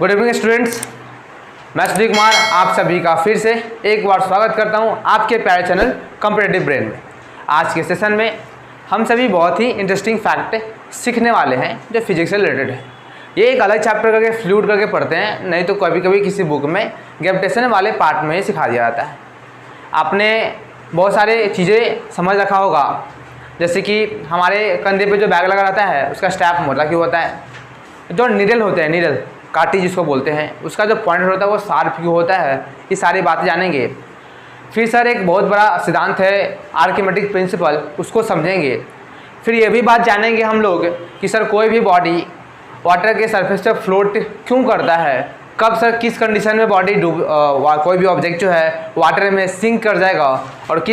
Good evening students, मैं सुधीर कुमार आप सभी का फिर से एक बार स्वागत करता हूं आपके प्यारे चैनल कॉम्पिटिटिव ब्रेन में। आज के सेशन में हम सभी बहुत ही इंटरेस्टिंग फैक्ट सीखने वाले हैं जो फिजिक्स से रिलेटेड है। ये एक अलग चैप्टर करके फ्लूइड करके पढ़ते हैं, नहीं तो कभी कभी किसी बुक में ग्रेविटेशन वाले पार्ट में ही सिखा दिया जाता है। आपने बहुत सारे चीज़ें समझ रखा होगा, जैसे कि हमारे कंधे पे जो बैग लगा रहता है उसका स्ट्रैप मोटा क्यों होता है, जो नीडल होते हैं, नीडल काटी जिसको बोलते हैं, उसका जो पॉइंट होता है वो शार्प क्यों होता है, ये सारी बातें जानेंगे। फिर सर एक बहुत बड़ा सिद्धांत है आर्किमेटिक प्रिंसिपल, उसको समझेंगे। फिर ये भी बात जानेंगे हम लोग कि सर कोई भी बॉडी वाटर के सरफेस पे फ्लोट क्यों करता है, कब सर किस कंडीशन में बॉडी कोई भी ऑब्जेक्ट जो है वाटर में सिंक कर जाएगा और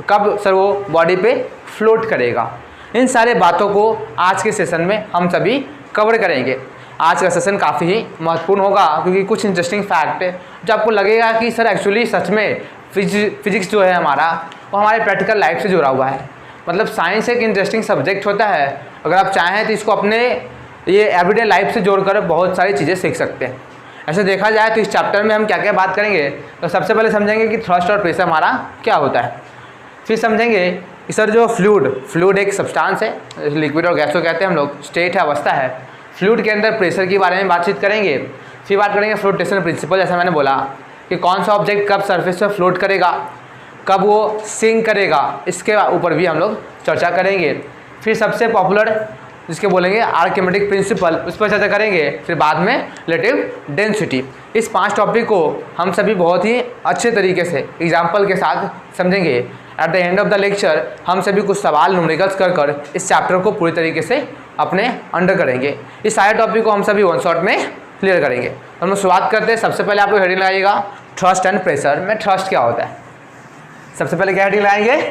कब सर वो बॉडी पे फ्लोट करेगा। इन सारे बातों को आज के सेशन में हम सभी कवर करेंगे। आज का सेशन काफ़ी ही महत्वपूर्ण होगा क्योंकि कुछ इंटरेस्टिंग फैक्ट जो आपको लगेगा कि सर एक्चुअली सच में फिजिक्स जो है हमारा वो हमारे प्रैक्टिकल लाइफ से जुड़ा हुआ है। मतलब साइंस एक इंटरेस्टिंग सब्जेक्ट होता है, अगर आप चाहें तो इसको अपने ये एवरीडे लाइफ से जोड़कर बहुत सारी चीज़ें सीख सकते हैं। ऐसे देखा जाए तो इस चैप्टर में हम क्या क्या बात करेंगे, तो सबसे पहले समझेंगे कि थ्रस्ट और प्रेशर हमारा क्या होता है। फिर समझेंगे कि सर जो फ्लूइड एक सब्सटेंस है, लिक्विड और गैस को कहते हैं हम लोग, स्टेट है, अवस्था है। फ्लूइड के अंदर प्रेशर के बारे में बातचीत करेंगे। फिर बात करेंगे फ्लोटेशन प्रिंसिपल, जैसा मैंने बोला कि कौन सा ऑब्जेक्ट कब सरफेस पर फ्लोट करेगा, कब वो सिंक करेगा, इसके ऊपर भी हम लोग चर्चा करेंगे। फिर सबसे पॉपुलर जिसके बोलेंगे आर्किमेटिक प्रिंसिपल, उस पर चर्चा करेंगे। फिर बाद में रिलेटिव डेंसिटी। इस 5 टॉपिक को हम सभी बहुत ही अच्छे तरीके से एग्जाम्पल के साथ समझेंगे। At the end of the lecture हम सभी कुछ सवाल न्यूमेरिकल्स कर इस चैप्टर को पूरी तरीके से अपने अंडर करेंगे। इस सारे टॉपिक को हम सभी वन शॉट में क्लियर करेंगे। तो हम शुरुआत करते हैं। सबसे पहले आप लोग हेडिंग लगाइएगा थ्रस्ट एंड प्रेशर में थ्रस्ट क्या होता है। सबसे पहले क्या हेडिंग लगाएंगे,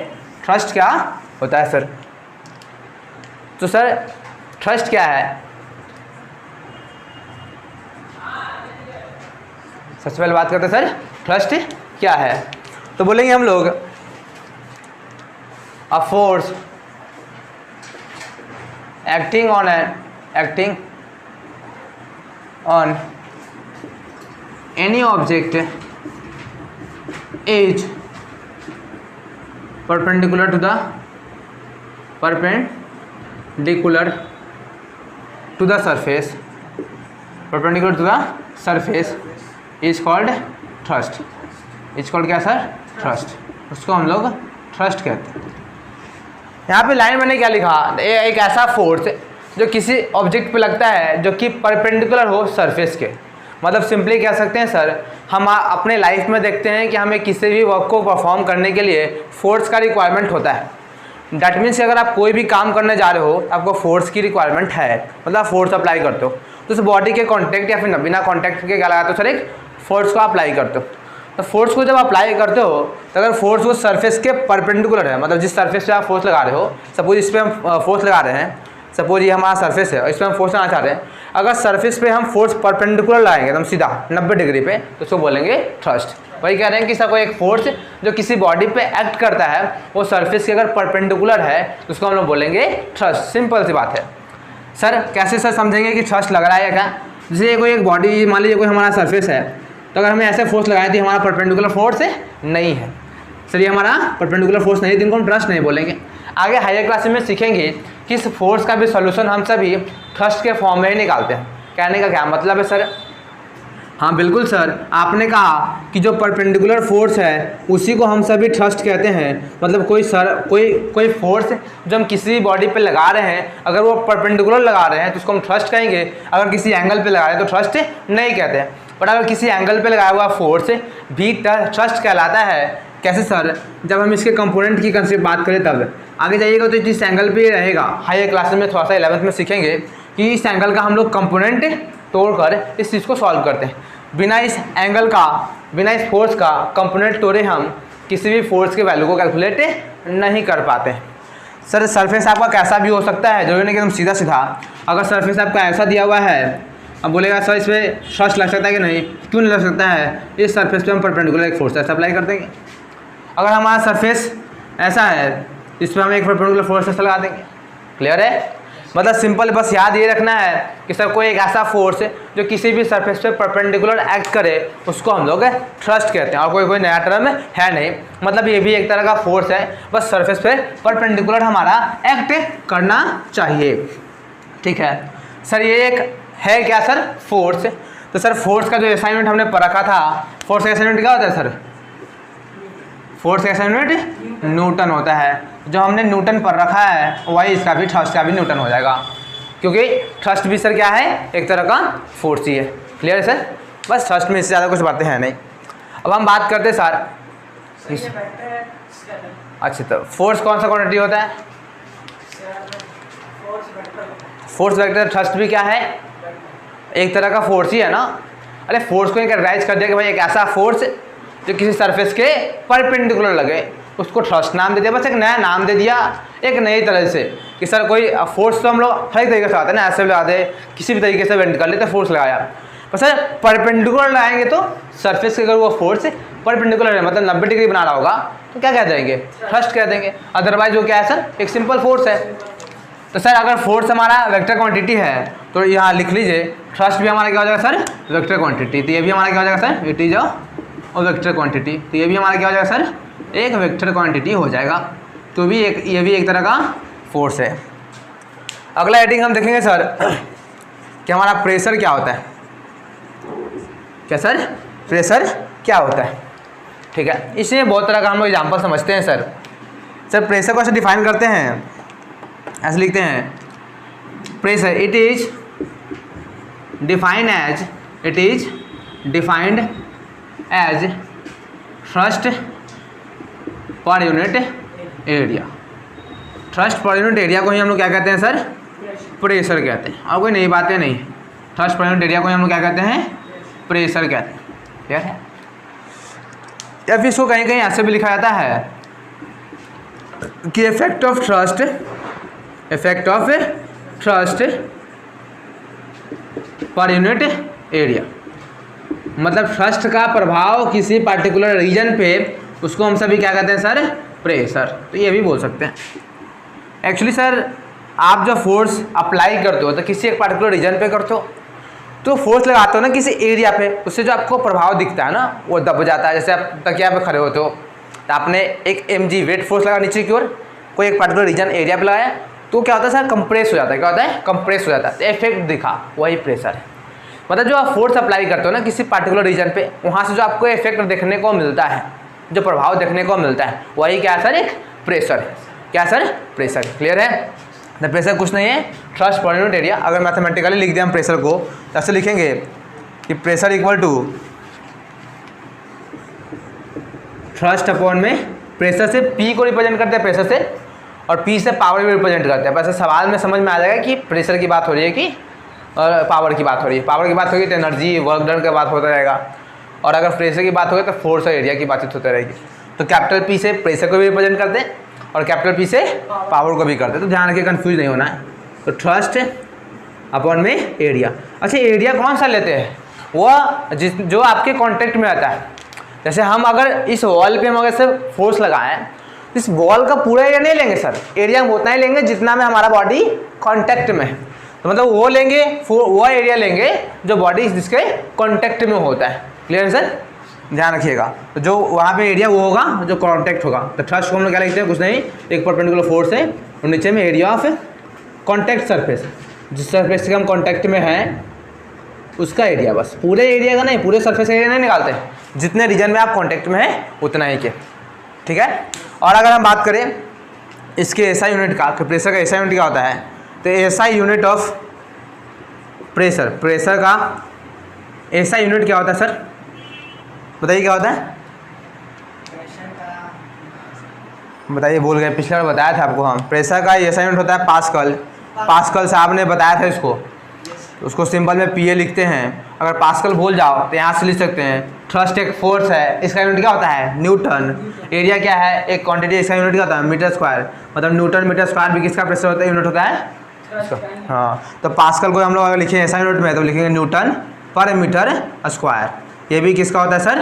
थ्रस्ट क्या होता है सर। तो सर थ्रस्ट क्या है, सबसे पहले बात करते हैं सर थ्रस्ट क्या है। तो बोलेंगे हम लोग a force acting on any object is perpendicular to the surface is called thrust। Is called क्या सर, थ्रस्ट। उसको हम लोग थ्रस्ट कहते हैं। यहाँ पे लाइन मैंने क्या लिखा, एक ऐसा फोर्स जो किसी ऑब्जेक्ट पे लगता है जो कि परपेंडिकुलर हो सरफेस के। मतलब सिंपली कह सकते हैं सर, हम अपने लाइफ में देखते हैं कि हमें किसी भी वर्क को परफॉर्म करने के लिए फोर्स का रिक्वायरमेंट होता है। डैट मीन्स अगर आप कोई भी काम करने जा रहे हो आपको फोर्स की रिक्वायरमेंट है, मतलब फोर्स अप्लाई करते हो। तो उस बॉडी के कॉन्टैक्ट या फिर बिना कॉन्टैक्ट के क्या लगाते हो सर, एक फोर्स को अप्लाई करते हो। तो फोर्स को जब अप्लाई करते हो तो अगर फोर्स वो सरफेस के परपेंडिकुलर है, मतलब जिस सरफेस पे आप फोर्स लगा रहे हो, सपोज इस पर हम फोर्स लगा रहे हैं, सपोज ये हमारा सरफेस है और इस पर हम फोर्स लगाना चाह रहे हैं, अगर सरफेस पे हम फोर्स परपेंडिकुलर लगाएंगे एकदम सीधा 90 डिग्री पे, तो उसको बोलेंगे थ्रस्ट। वही कह रहे हैं कि सर कोई एक फोर्स जो किसी बॉडी पे एक्ट करता है वो सरफेस के अगर परपेंडिकुलर है तो उसको हम लोग बोलेंगे थ्रस्ट। सिंपल सी बात है। सर कैसे सर समझेंगे कि थ्रस्ट लग रहा है क्या। जैसे कोई एक बॉडी, मान लीजिए कोई हमारा सरफेस है, तो अगर हमें ऐसे फोर्स लगाए तो हमारा परपेंडिकुलर फोर्स है नहीं है सर, ये हमारा परपेंडिकुलर फोर्स नहीं है, तो इनको हम थ्रस्ट नहीं बोलेंगे। आगे हायर क्लासेस में सीखेंगे कि इस फोर्स का भी सॉल्यूशन हम सभी थ्रस्ट के फॉर्म में ही निकालते हैं। कहने का क्या मतलब है सर, हाँ बिल्कुल सर, आपने कहा कि जो परपेंडिकुलर फोर्स है उसी को हम सभी थ्रस्ट कहते हैं। मतलब कोई फोर्स जो हम किसी बॉडी पे लगा रहे हैं, अगर वो परपेंडिकुलर लगा रहे हैं तो उसको हम थ्रस्ट कहेंगे। अगर किसी एंगल पे लगा रहे हैं तो थ्रस्ट नहीं कहते हैं। बट अगर किसी एंगल पे लगाया हुआ फोर्स भी थ्रस्ट कहलाता है। कैसे सर, जब हम इसके कंपोनेंट की कंसेप्ट बात करें तब आगे जाइएगा तो जिस एंगल पे रहेगा, हायर क्लासेस में थोड़ा सा 11th में सीखेंगे कि इस एंगल का हम लोग कंपोनेंट तोड़कर इस चीज़ को सॉल्व करते हैं। बिना इस एंगल का, बिना इस फोर्स का कंपोनेंट तोड़े हम किसी भी फोर्स के वैल्यू को कैलकुलेट नहीं कर पाते। सर सरफेस आपका कैसा भी हो सकता है, जरूरी नहीं कि एकदम सीधा सीधा। अगर सरफेस आपका ऐसा दिया हुआ है, अब बोलेगा सर इस पर थ्रस्ट लग सकता है कि नहीं, क्यों नहीं लग सकता है, इस सरफेस पे हम परपेंडिकुलर एक फोर्स ऐसा अप्लाई कर देंगे। अगर हमारा सरफेस ऐसा है इस पर हम एक परपेंडिकुलर फोर्स ऐसा लगा देंगे। क्लियर है। मतलब सिंपल बस याद ये रखना है कि सर कोई एक ऐसा फोर्स है जो किसी भी सरफेस पे परपेंडिकुलर एक्ट करे उसको हम लोग थ्रस्ट कहते हैं, और कोई नया टर्म है नहीं। मतलब ये भी एक तरह का फोर्स है, बस सरफेस पे परपेंडिकुलर हमारा एक्ट करना चाहिए। ठीक है सर, ये एक है क्या सर, फोर्स। तो सर फोर्स का जो असाइनमेंट हमने पढ़ रखा था, फोर्स का असाइनमेंट क्या होता है सर, फोर्स का असाइनमेंट न्यूटन होता है। जो हमने न्यूटन पर रखा है वही इसका भी, थ्रस्ट का भी न्यूटन हो जाएगा, क्योंकि थ्रस्ट भी सर क्या है, एक तरह का फोर्स ही है। क्लियर है सर, बस थ्रस्ट में इससे ज़्यादा कुछ बातें हैं नहीं। अब हम बात करते हैं सर, अच्छा तो फोर्स कौन सा क्वांटिटी होता है, फोर्स वेक्टर। थ्रस्ट भी क्या है, एक तरह का फोर्स ही है ना। अरे फोर्स को कैटेगराइज कर दिया कि भाई एक ऐसा फोर्स जो किसी सरफेस के परपेंडिकुलर लगे, उसको थ्रस्ट नाम दे दिया, बस एक नया नाम दे दिया एक नई तरह से कि सर कोई फोर्स तो हम लोग हर एक तरीके से आते हैं ना, ऐसे भी लगाते हैं, किसी भी तरीके से बेंड कर लेते फोर्स लगाया। बस सर परपेंडिकुलर लगाएंगे तो सरफेस के अगर वो फोर्स परपेंडिकुलर है, मतलब 90 डिग्री बना रहा होगा, तो क्या कह देंगे, थ्रस्ट कह देंगे। अदरवाइज वो क्या है सर, एक सिंपल फोर्स है। तो सर अगर फोर्स हमारा वेक्टर क्वांटिटी है तो यहाँ लिख लीजिए थ्रस्ट भी हमारा क्या हो जाएगा सर, वेक्टर क्वांटिटी। तो ये भी हमारा क्या हो जाएगा sir, it is a vector quantity. तो ये भी हमारा क्या हो जाएगा सर, एक वेक्टर क्वांटिटी हो जाएगा। तो भी ये भी एक तरह का फोर्स है। अगला हेडिंग हम देखेंगे सर कि हमारा प्रेशर क्या होता है। क्या सर, प्रेशर क्या होता है। ठीक है, इसमें बहुत तरह का हम लोग एग्जाम्पल समझते हैं सर। सर प्रेशर को ऐसे डिफाइन करते हैं, ऐसे लिखते हैं, pressure it is defined as thrust per unit area. Thrust per unit area को ही हम लोग क्या कहते हैं सर, प्रेशर कहते हैं। और कोई नई बातें नहीं, थ्रस्ट पर यूनिट एरिया को ही हम लोग क्या कहते हैं, प्रेशर कहते हैं। ठीक है, या फिर इसको कहीं कहीं ऐसे भी लिखा जाता है कि effect of thrust per unit area, मतलब थ्रस्ट का प्रभाव किसी पार्टिकुलर रीजन पे, उसको हम सभी क्या कहते हैं सर, प्रेशर। तो ये भी बोल सकते हैं। एक्चुअली सर आप जब फोर्स अप्लाई करते हो तो किसी एक पार्टिकुलर रीजन पे करते हो, तो फोर्स लगाते हो ना किसी एरिया पे, उससे जो आपको प्रभाव दिखता है ना वो दब जाता है। जैसे आप तकिया पे खड़े होते हो तो आपने एक mg वेट फोर्स लगा नीचे की ओर, कोई एक पार्टिकुलर रीजन एरिया पे लगाया, तो क्या होता है सर, कंप्रेस हो जाता है। क्या होता है, कंप्रेस हो जाता है। तो इफेक्ट दिखा, वही प्रेशर है। मतलब जो आप फोर्स अप्लाई करते हो ना किसी पार्टिकुलर रीजन पे, वहाँ से जो आपको इफेक्ट देखने को मिलता है, जो प्रभाव देखने को मिलता है, वही क्या है सर, एक प्रेशर है। क्या सर, प्रेशर। क्लियर है। तो प्रेशर कुछ नहीं है, थ्रस्ट पर यूनिट एरिया। अगर मैथमेटिकली लिख दिया हम प्रेशर को, तो ऐसे लिखेंगे कि pressure equal to thrust upon में, प्रेशर से P को रिप्रेजेंट करते हैं प्रेशर से, और P से पावर भी रिप्रेजेंट करते हैं। वैसे सवाल में समझ में आ जाएगा कि प्रेशर की बात हो रही है कि पावर की बात हो रही है। पावर की बात होगी तो एनर्जी, वर्क डन की बात होता रहेगा, और अगर प्रेशर की बात होगी तो फोर्स और एरिया की बातचीत होती रहेगी। तो कैपिटल P से प्रेशर को भी रिप्रेजेंट करते हैं और कैपिटल P से पावर को भी करते हैं। तो ध्यान रखिए, कंफ्यूज नहीं होना है। तो थ्रस्ट अपॉन में एरिया। अच्छा, एरिया कौन सा लेते हैं, वह जो आपके कॉन्टेक्ट में आता है। जैसे हम अगर इस वॉल पे हम अगर से फोर्स लगाएं, इस वॉल का पूरा एरिया नहीं लेंगे सर, एरिया हम उतना ही लेंगे जितना में हमारा बॉडी कॉन्टेक्ट में है। तो मतलब वो लेंगे, वो एरिया लेंगे जो बॉडी जिसके कॉन्टेक्ट में होता है। क्लियर है सर, ध्यान रखिएगा। तो जो वहाँ पे एरिया वो होगा जो कॉन्टेक्ट होगा। तो थ्रस्ट को हम लोग क्या लिखते हैं, कुछ नहीं, एक परपेंडिकुलर फोर्स है और नीचे में एरिया ऑफ कॉन्टेक्ट सरफेस, जिस सरफेस से हम कॉन्टेक्ट में हैं उसका एरिया। बस पूरे एरिया का नहीं, पूरे सरफेस एरिया नहीं निकालते, जितने रीजन में आप कॉन्टेक्ट में हैं उतना ही के। ठीक है। और अगर हम बात करें इसके एसआई यूनिट का, कि प्रेशर का एसआई यूनिट क्या होता है, तो SI unit of pressure, pressure का एसआई यूनिट क्या होता है सर, बताइए क्या होता है, बताइए, भूल गए, पिछले बार बताया था आपको हम। प्रेशर का एसआई यूनिट होता है पास्कल। पास्कल साहब ने बताया था इसको, उसको सिंपल में पीए लिखते हैं। अगर पास्कल भूल जाओ तो यहाँ से लिख सकते हैं थ्रस्ट एक फोर्स है, इसका यूनिट क्या होता है, न्यूटन। एरिया क्या है, एक क्वांटिटी, इसका यूनिट क्या होता है, मीटर स्क्वायर। मतलब न्यूटन मीटर स्क्वायर भी किसका प्रेशर होता है, यूनिट होता है। हाँ, तो पास्कल को हम लोग अगर लिखें ऐसा यूनिट में तो लिखेंगे न्यूटन पर मीटर स्क्वायर। ये भी किसका होता है सर,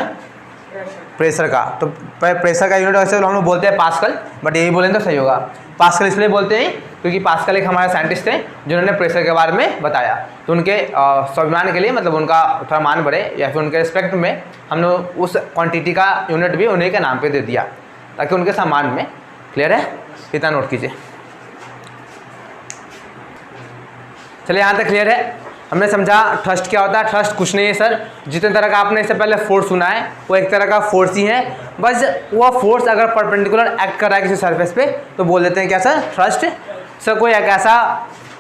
प्रेशर का। तो प्रेशर का यूनिट वैसे हम लोग बोलते हैं पास्कल, बट यही बोलेंगे तो सही होगा। पास्कल इसलिए बोलते हैं क्योंकि पास्कल एक हमारे साइंटिस्ट थे जिन्होंने प्रेशर के बारे में बताया। तो उनके स्वाभिमान के लिए, मतलब उनका थोड़ा मान बढ़े या फिर उनके रिस्पेक्ट में हमने उस क्वांटिटी का यूनिट भी उन्हीं के नाम पे दे दिया ताकि उनके सम्मान में। क्लियर है? इतना नोट कीजिए। चलिए यहाँ तक क्लियर है। हमने समझा थ्रस्ट क्या होता है। थ्रस्ट कुछ नहीं है सर, जितने तरह का आपने इससे पहले फोर्स सुना है वो एक तरह का फोर्स ही है, बस वो फोर्स अगर परपेंडिकुलर एक्ट कर रहा है किसी सरफेस पे तो बोल देते हैं क्या सर? थ्रस्ट। सर कोई एक ऐसा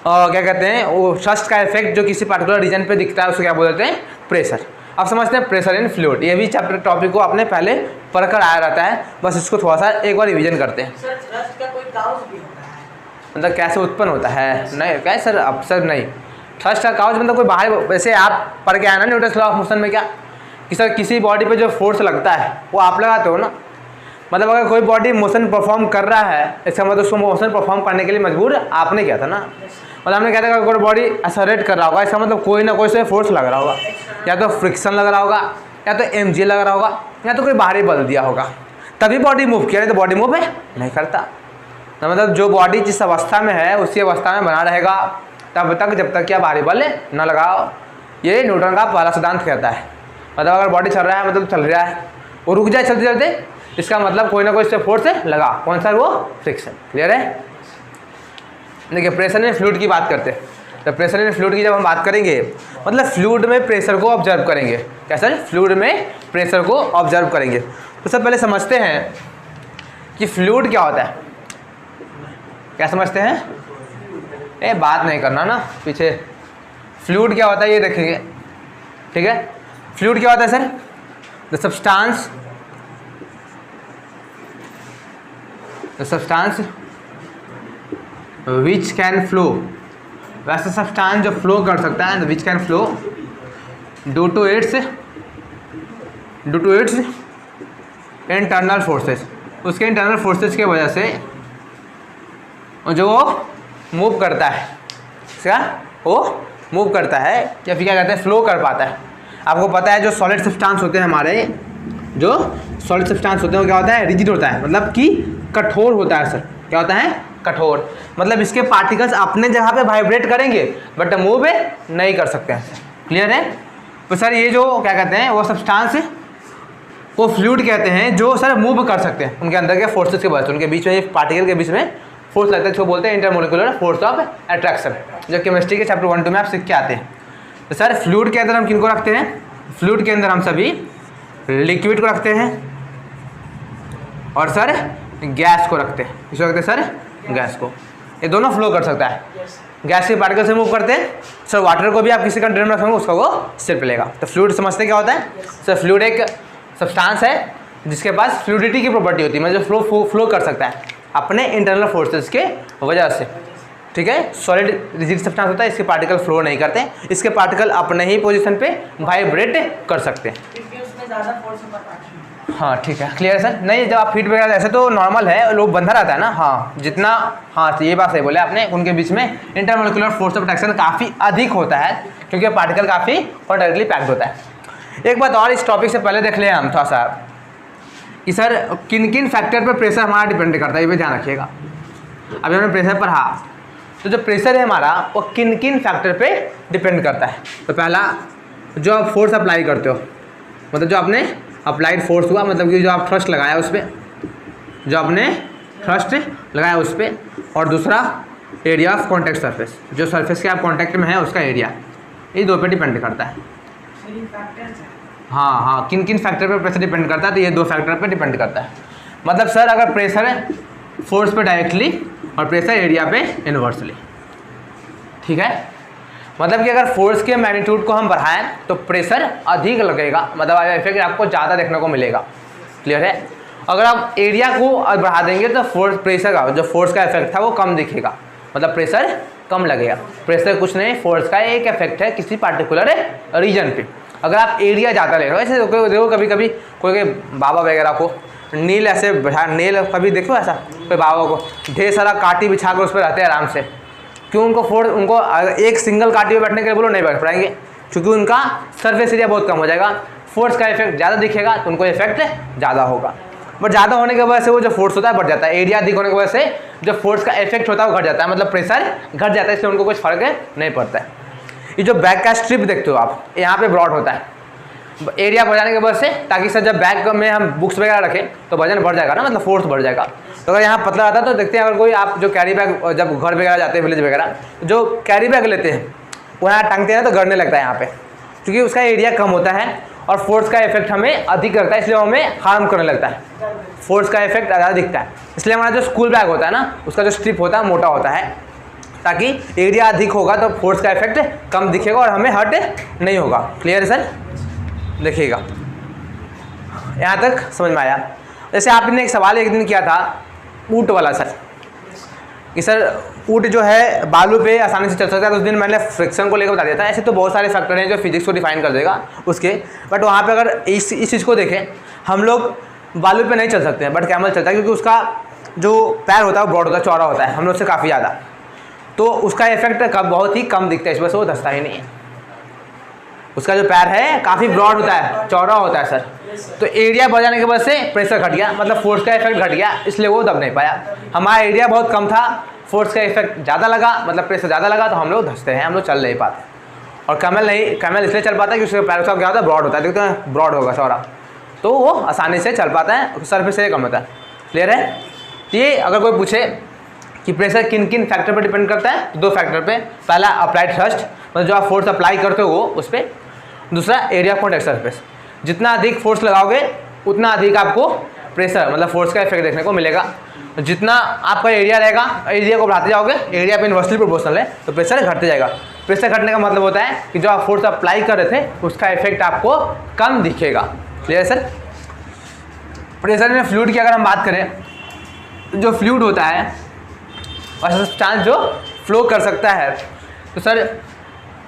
क्या कहते हैं वो थ्रस्ट का इफेक्ट जो किसी पर्टिकुलर रीजन पे दिखता है उसको क्या बोल देते हैं? प्रेशर। अब समझते हैं प्रेशर इन फ्लूइड। ये भी चैप्टर टॉपिक को आपने पहले पढ़ कर आया रहता है, बस इसको थोड़ा सा एक बार रिविजन करते हैं। सर थ्रस्ट का कोई काउज भी होता है? मतलब कैसे उत्पन्न होता है? नहीं क्या सर? अब सर नहीं, थ्रस्ट का काउज मतलब कोई बाहर, वैसे आप पढ़ के आए ना न्यूटन्स लॉ ऑफ मोशन में क्या कि सर किसी बॉडी पे जो फोर्स लगता है वो आप लगाते हो ना। मतलब अगर कोई बॉडी मोशन परफॉर्म कर रहा है इसका मतलब उसको मोशन परफॉर्म करने के लिए मजबूर आपने किया था ना। मतलब हमने कहते हैं कोई बॉडी एक्सेलरेट कर रहा होगा इसका मतलब कोई ना कोई से फोर्स लग रहा होगा, या तो फ्रिक्शन लग रहा होगा, या तो mg लग रहा होगा, या तो कोई बाहरी बल दिया होगा, तभी बॉडी मूव किया, नहीं तो बॉडी मूव नहीं करता। तो मतलब जो बॉडी जिस अवस्था में है उसी अवस्था में बना रहेगा तब तक जब तक क्या बाहरी बल न लगाओ। ये न्यूटन का पहला सिद्धांत कहता है। मतलब अगर बॉडी चल रहा है मतलब चल रहा है, वो रुक जाए चलते चलते इसका मतलब कोई ना कोई इससे फोर्स लगा। कौन सा? वो फ्रिक्शन। क्लियर है? देखिए प्रेशर इन फ्लूइड की बात करते हैं। तो प्रेशर इन फ्लूइड की जब हम बात करेंगे मतलब फ्लूइड में प्रेशर को ऑब्जर्व करेंगे। क्या सर? फ्लूइड में प्रेशर को ऑब्जर्व करेंगे। तो सब पहले समझते हैं कि फ्लूइड क्या होता है। क्या समझते हैं? ए बात नहीं करना ना पीछे। फ्लूइड क्या होता है ये देखेंगे, ठीक है? फ्लूइड क्या होता है sir? The substance which can flow, वैसा सब्सटेंस जो फ्लो कर सकता है, which can flow due to its internal forces. उसके इंटरनल फोर्सेस की वजह से जो मूव करता है, क्या वो मूव करता है या फिर क्या कहते हैं फ्लो कर पाता है। आपको पता है जो सॉलिड सब्सटेंस होते हैं हमारे, जो सॉलिड सब्सटेंस होते हैं वो क्या होता है? रिजिड होता है, मतलब कि कठोर होता है सर। क्या होता है? कठोर। मतलब इसके पार्टिकल्स अपने जगह पे वाइब्रेट करेंगे बट मूव नहीं कर सकते हैं। क्लियर है? तो सर ये जो क्या कहते हैं वो सब्सटेंस को फ्लूइड कहते हैं जो सर मूव कर सकते हैं उनके अंदर के फोर्सेस के वजह से। उनके बीच में पार्टिकल के बीच में फोर्स लगता है जिसको बोलते हैं इंटरमोलिकुलर फोर्स ऑफ अट्रैक्शन, जो केमिस्ट्री के चैप्टर 1-2 में आप सीख के आते हैं। तो सर फ्लूइड के अंदर हम किनको रखते हैं? फ्लूइड के अंदर हम सभी लिक्विड को रखते हैं और सर गैस को रखते हैं। किसको रखते हैं सर? गैस को। ये दोनों फ्लो कर सकता है। गैस के पार्टिकल से मूव करते हैं सर। वाटर को भी आप किसी कंटेनर में रखेंगे उसका वो सिर्फ लेगा। तो फ्लूइड समझते क्या होता है सर? फ्लूइड एक सब्सटेंस है जिसके पास फ्लूइडिटी की प्रॉपर्टी होती है, मतलब जो फ्लो कर सकता है अपने इंटरनल फोर्सेस के वजह से। ठीक है? सॉलिड रिजिड सब्सटेंस होता है, इसके पार्टिकल फ्लो नहीं करते, इसके पार्टिकल अपने ही पोजीशन पे वाइब्रेट कर सकते हैं। हाँ ठीक है, क्लियर है सर? नहीं जब आप फीट वगैरह ऐसे तो नॉर्मल है, लोग बंधा रहता है ना। हाँ जितना, हाँ ये बात सही बोले आपने, उनके बीच में इंटरमोलिकुलर फोर्स ऑफ अट्रैक्शन काफ़ी अधिक होता है क्योंकि पार्टिकल काफ़ी कॉन्टैक्टली पैक्ड होता है। एक बात और इस टॉपिक से पहले देख लें हम थोड़ा सा कि सर किन किन फैक्टर पर प्रेशर हमारा डिपेंड करता है, ये भी ध्यान रखिएगा। अभी हमने प्रेशर पढ़ा तो जो प्रेशर है हमारा वो किन किन फैक्टर पे डिपेंड करता है। तो पहला जो आप फोर्स अप्लाई करते हो, मतलब जो आपने अप्लाइड फोर्स हुआ, मतलब कि जो आप थ्रस्ट लगाया उस पर, जो आपने थ्रस्ट लगाया उस पर, और दूसरा एरिया ऑफ कॉन्टैक्ट सरफेस, जो सरफेस के आप कॉन्टैक्ट में है उसका एरिया, ये दो पे डिपेंड करता है। हाँ हाँ, किन किन फैक्टर पर प्रेशर डिपेंड करता है? तो ये दो फैक्टर पर डिपेंड करता है। मतलब सर अगर प्रेशर है फोर्स पे डायरेक्टली और प्रेशर एरिया पे इनवर्सली, ठीक है? मतलब कि अगर फोर्स के मैग्नीट्यूड को हम बढ़ाएं तो प्रेशर अधिक लगेगा, मतलब इफेक्ट आपको ज़्यादा देखने को मिलेगा। क्लियर है? अगर आप एरिया को बढ़ा देंगे तो फोर्स प्रेशर का जो फोर्स का इफेक्ट था वो कम दिखेगा, मतलब प्रेशर कम लगेगा। प्रेशर कुछ नहीं, फोर्स का एक इफेक्ट है किसी पार्टिकुलर रीजन पे। अगर आप एरिया ज़्यादा ले रहे हो, ऐसे देखो कभी कभी कोई बाबा वगैरह को नील ऐसे बिठा, नील कभी देखो ऐसा कोई बाबा को ढेर सारा काटी बिछा कर उस पर रहते हैं आराम से, क्यों? उनको फोर्स, उनको एक सिंगल काटी में बैठने के लिए बोलो नहीं बैठ पाएंगे क्योंकि उनका सरफेस एरिया बहुत कम हो जाएगा। फोर्स का इफेक्ट ज़्यादा दिखेगा तो उनको इफेक्ट ज़्यादा होगा। बट ज़्यादा होने की वजह से वो जो फोर्स होता है बढ़ जाता है, एरिया अधिक होने की वजह से जो फोर्स का इफेक्ट होता है वो घट जाता है, मतलब प्रेशर घट जाता है, इसलिए उनको कुछ फर्क नहीं पड़ता है। ये जो बैग का स्ट्रिप देखते हो आप, यहाँ पे ब्रॉड होता है एरिया बढ़ जाने की वजह से, ताकि सर जब बैग में हम बुक्स वगैरह रखें तो वजन बढ़ जाएगा ना, मतलब फोर्स बढ़ जाएगा। तो अगर यहाँ पतला आता है तो देखते हैं अगर कोई आप जो कैरी बैग जब घर वगैरह जाते हैं विलेज वगैरह, जो कैरी बैग लेते हैं वो यहाँ टांगते हैं तो गड़ने लगता है यहाँ पे, क्योंकि उसका एरिया कम होता है और फोर्स का इफेक्ट हमें अधिक करता है, इसलिए हमें हार्म करने लगता है, फोर्स का इफेक्ट ज़्यादा दिखता है। इसलिए हमारा जो स्कूल बैग होता है ना, उसका जो स्ट्रिप होता है मोटा होता है, ताकि एरिया अधिक होगा तो फोर्स का इफेक्ट कम दिखेगा और हमें हर्ट नहीं होगा। क्लियर है सर? देखिएगा यहाँ तक समझ में आया। जैसे आपने एक सवाल एक दिन किया था ऊँट वाला सर, कि सर ऊँट जो है बालू पे आसानी से चल सकता है, तो उस दिन मैंने फ्रिक्शन को लेकर बता दिया था। ऐसे तो बहुत सारे फैक्टर हैं जो फिजिक्स को डिफाइन कर देगा उसके, बट वहाँ पे अगर इस चीज़ को देखें, हम लोग बालू पे नहीं चल सकते हैं बट कैमल चलता है, क्योंकि उसका जो पैर होता है वो ब्रॉड होता है, चौड़ा होता है हम लोग से काफ़ी ज़्यादा, तो उसका इफेक्ट बहुत ही कम दिखता है, इस वजह से वो धंसता ही नहीं है। उसका जो पैर है काफ़ी ब्रॉड होता है, चौड़ा होता है सर, तो एरिया बढ़ जाने की वजह से प्रेशर घट गया, मतलब फोर्स का इफेक्ट घट गया, इसलिए वो दब नहीं पाया। हमारा एरिया बहुत कम था, फोर्स का इफेक्ट ज़्यादा लगा, मतलब प्रेशर ज़्यादा लगा, तो हम लोग धंसते हैं, हम लोग चल नहीं पाते। और कैमल नहीं, कैमल इसलिए चल पाता है कि उसके पैर का क्या होता है, ब्रॉड होता है, देखते हैं ब्रॉड होगा चौड़ा, तो वो आसानी से चल पाता है, सरफेस से कम होता है। क्लियर है? ये अगर कोई पूछे कि प्रेशर किन किन फैक्टर पर डिपेंड करता है, दो फैक्टर पे, पहला अप्लाइड थ्रस्ट, मतलब जो आप फोर्स अप्लाई करते हो उस पर, दूसरा एरिया ऑफ कॉन्टैक्ट सरफेस। जितना अधिक फोर्स लगाओगे उतना अधिक आपको प्रेशर मतलब फोर्स का इफेक्ट देखने को मिलेगा। जितना आपका एरिया रहेगा, एरिया को बढ़ाते जाओगे, एरिया पे इन्वर्सली प्रोपोर्शनल है, तो प्रेशर घटते जाएगा। प्रेशर घटने का मतलब होता है कि जो आप फोर्स अप्लाई कर रहे थे उसका इफेक्ट आपको कम दिखेगा। क्लियर है सर? प्रेशर में फ्लूइड की अगर हम बात करें, जो फ्लूइड होता है वैसा सब्सटेंस जो फ्लो कर सकता है, तो सर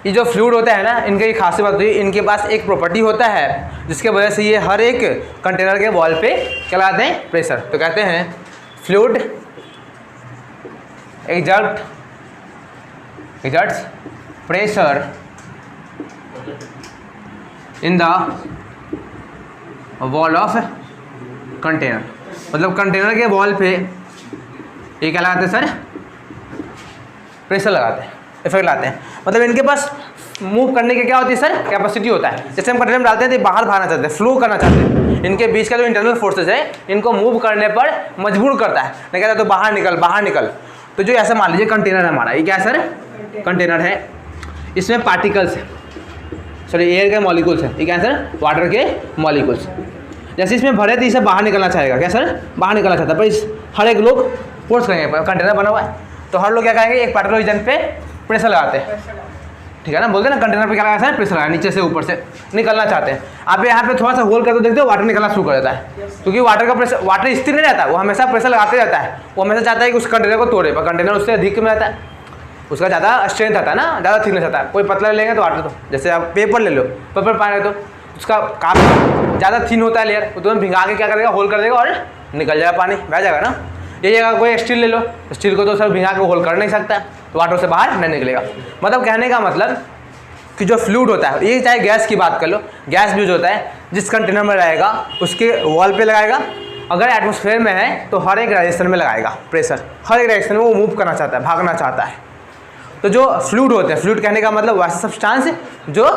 ये जो फ्लूइड होता है ना, इनकी खासियत होती है, इनके पास एक प्रॉपर्टी होता है जिसके वजह से ये हर एक कंटेनर के वॉल पे क्या लगाते हैं, प्रेशर। तो कहते हैं fluid exerts pressure in the wall of container, मतलब कंटेनर के वॉल पे ये क्या लगाते हैं सर, प्रेशर लगाते हैं, इफेक्ट लाते हैं। मतलब इनके पास मूव करने की क्या होती है सर, कैपेसिटी होता है। जैसे हम कंटेनर में डालते हैं तो बाहर भागना चाहते हैं, फ्लो करना चाहते हैं, इनके बीच का जो इंटरनल फोर्सेज है इनको मूव करने पर मजबूर करता है, नहीं कहता तो बाहर निकल बाहर निकल। तो जो ऐसा मान लीजिए कंटेनर है हमारा, ये क्या है सर, कंटेनर है, इसमें पार्टिकल्स है, सॉरी एयर के मॉलिक्यूल्स हैं, ये क्या है सर, वाटर के मॉलिक्यूल्स। जैसे इसमें भरे तो इसे बाहर निकलना चाहेगा, क्या सर, बाहर निकलना चाहता है, पर इस हर एक लोग फोर्स करेंगे, कंटेनर बना हुआ है तो हर लोग क्या करेंगे, एक पार्टिकुलर रीजन पे प्रेशर लगाते हैं, ठीक है ना, बोलते हैं ना कंटेनर पे क्या लगाते हैं, प्रेशर लगाया, नीचे से ऊपर से निकलना चाहते हैं। आप यहाँ पे थोड़ा सा होल कर दो, देखते हो वाटर निकलना शुरू कर देता है, क्योंकि वाटर का प्रेशर, वाटर स्थिर नहीं रहता, वो हमेशा प्रेशर लगाते रहता है, वो हमेशा चाहता है कि उस कंटेनर को तोड़े, पर कंटेनर उससे अधिक में रहता है, उसका ज़्यादा स्ट्रेंथ आता है ना, ज़्यादा थिकनेस आता है। कोई पतला लेंगे तो वाटर, तो जैसे आप पेपर ले लो, पेपर पाए तो उसका काफ़ी ज़्यादा थिन होता है लेयर, वो तुरंत भिंगा के क्या करेगा, होल कर देगा और निकल जाएगा, पानी बह जाएगा ना। यही जगह कोई स्टील ले लो, स्टील को तो सर भिंगा के होल कर नहीं सकता है, तो वाटर से बाहर नहीं निकलेगा। मतलब कहने का मतलब कि जो फ्लूइड होता है, ये चाहे गैस की बात कर लो, गैस भी जो होता है जिस कंटेनर में रहेगा उसके वॉल पे लगाएगा, अगर एटमॉस्फेयर में है तो हर एक डायरेक्शन में लगाएगा प्रेशर, हर एक डायरेक्शन में वो मूव करना चाहता है, भागना चाहता है। तो जो फ्लूइड होते हैं, फ्लूइड कहने का मतलब वैसा सब्सटेंस जो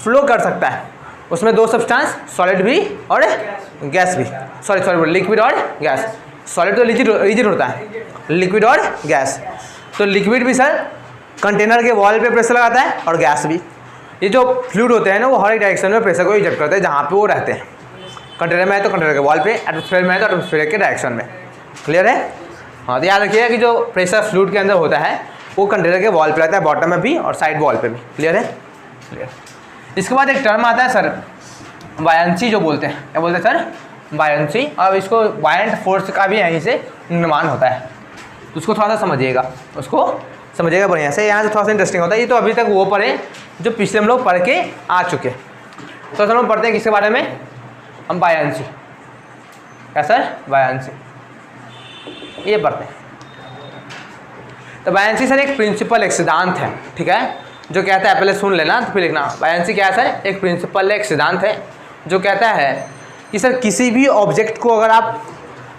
फ्लो कर सकता है, उसमें दो सब्सटेंस, सॉलिड भी और गैस भी, सॉरी लिक्विड और गैस। सॉलिड तो रिजिड होता है, लिक्विड और गैस। तो लिक्विड भी सर कंटेनर के वॉल पे प्रेशर लगाता है और गैस भी। ये जो फ्लूइड होते हैं ना, वो हर एक डायरेक्शन में प्रेशर को इजेक्ट करते हैं जहाँ पे वो रहते हैं। कंटेनर में है तो कंटेनर के वॉल पे, एटमॉस्फेयर में है तो एटमॉस्फेयर के डायरेक्शन में। क्लियर है? हाँ, तो याद रखिएगा कि जो प्रेशर फ्लूइड के अंदर होता है वो कंटेनर के वॉल पे रहता है, बॉटम में भी और साइड वॉल पे भी। क्लियर है? क्लियर। इसके बाद एक टर्म आता है सर बायंसी, जो बोलते हैं, क्या बोलते हैं सर, बायंसी। और इसको बायंट फोर्स का भी यहीं से निर्माण होता है, तो उसको थोड़ा सा समझिएगा, उसको समझिएगा बढ़िया से, यहाँ से थोड़ा सा इंटरेस्टिंग होता है। ये तो अभी तक वो पढ़े जो पिछले हम लोग पढ़ के आ चुके। तो हम लोग पढ़ते हैं किसके बारे में, हम बायंसी, क्या सर, बायंसी ये पढ़ते हैं। तो बायंसी सर एक प्रिंसिपल, एक सिद्धांत है, ठीक है, जो कहता है, पहले सुन लेना तो फिर लिखना। बायंसी क्या है सर, एक प्रिंसिपल, एक सिद्धांत है जो कहता है कि सर किसी भी ऑब्जेक्ट को अगर आप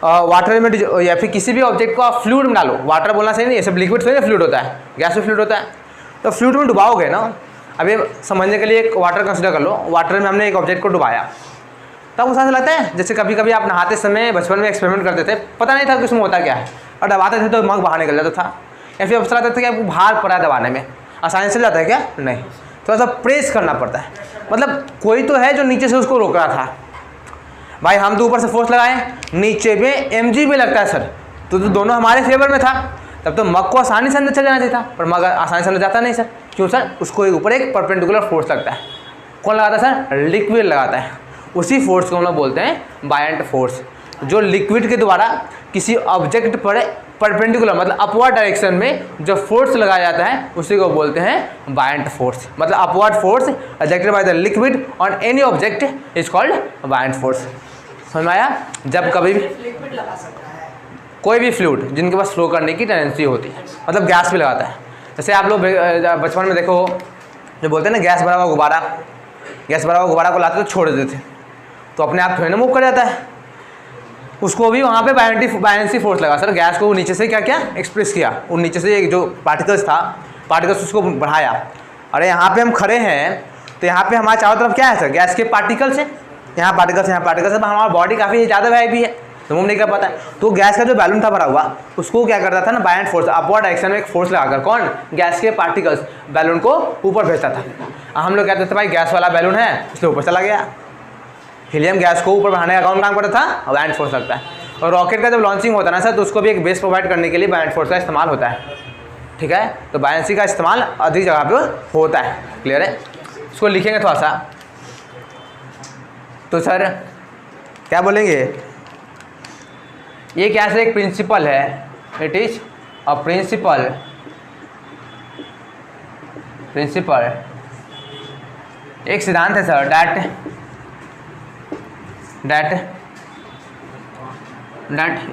वाटर में या फिर किसी भी ऑब्जेक्ट को आप फ्लूइड में डालो, वाटर बोलना सही नहीं, ये सब लिक्विड थोड़ी ना फ्लूइड होता है, गैस में फ्लूइड होता है, तो फ्लूइड में डुबाओगे ना। अभी समझने के लिए एक वाटर कंसिडर कर लो, वाटर में हमने एक ऑब्जेक्ट को डुबाया, तब वो सांस लगता है। जैसे कभी कभी आप नहाते समय बचपन में एक्सपेरिमेंट करते थे, पता नहीं था कि उसमें होता क्या है, और दबाते थे तो मग बाहर निकल जाता था, या फिर अवसर आता था कि आपको भार पड़ा है दबाने में, आसानी से जाता है क्या? नहीं, थोड़ा सा प्रेस करना पड़ता है, मतलब कोई तो है जो नीचे से उसको रोक रहा था। भाई हम तो ऊपर से फोर्स लगाए, नीचे में mg में लगता है सर, तो दोनों हमारे फेवर में था, तब तो मग को आसानी से अंदर चल जाना चाहिए था, पर मग आसानी से अंदर जाता नहीं सर। क्यों सर? उसको ऊपर एक परपेंडिकुलर फोर्स लगता है। कौन लगाता है सर? लिक्विड लगाता है। उसी फोर्स को हम लोग बोलते हैं बायंट फोर्स, जो लिक्विड के द्वारा किसी ऑब्जेक्ट पर परपेंडिकुलर मतलब अपवर्ड डायरेक्शन में जो फोर्स लगाया जाता है उसी को बोलते हैं बायंट फोर्स। मतलब upward force exerted by the liquid on any object is called buoyant force. समझ में आया? जब कभी भी लिक्विड लगा सकता है, कोई भी फ्लूइड जिनके पास फ्लो करने की टेंडेंसी होती है, मतलब गैस भी लगाता है। जैसे आप लोग बचपन में देखो जो बोलते हैं ना गैस भरा हुआ गुब्बारा, गैस भरा हुआ गुब्बारा को लाते तो छोड़ देते थे, तो अपने आप थोड़ी ना मूव कर जाता है, उसको भी वहाँ पे बायनेंसी फोर्स लगा सर। गैस को नीचे से क्या किया? एक्सप्रेस किया, वो नीचे से जो पार्टिकल्स था, पार्टिकल्स उसको बढ़ाया। अरे यहाँ पे हम खड़े हैं तो यहाँ पे हमारे चारों तरफ क्या है सर? गैस के पार्टिकल्स हैं, यहाँ पार्टिकल्स यहाँ पार्टिकल्स है, हमारा बॉडी काफ़ी ज़्यादा हैवी है तो मूव नहीं कर पाता है। तो गैस का जो बैलून था भरा हुआ उसको क्या करता था ना, बायंट फोर्स अपवर्ड डायरेक्शन में एक फोर्स लगाकर, कौन? गैस के पार्टिकल्स बैलून को ऊपर भेजता था। हम लोग कहते थे भाई गैस वाला बैलून है इसलिए ऊपर चला गया। हीलियम गैस को ऊपर बढ़ाने का कौन काम करता था? बायंट फोर्स लगता है। और रॉकेट का जब लॉन्चिंग होता है ना सर, तो उसको भी एक बेस प्रोवाइड करने के लिए बायंट फोर्स का इस्तेमाल होता है। ठीक है, तो बायंसी का इस्तेमाल अधिक जगह पे होता है। क्लियर है? इसको लिखेंगे थोड़ा सा, तो सर क्या बोलेंगे? ये क्या से एक प्रिंसिपल है, इट इज अ प्रिंसिपल एक सिद्धांत है सर, डैट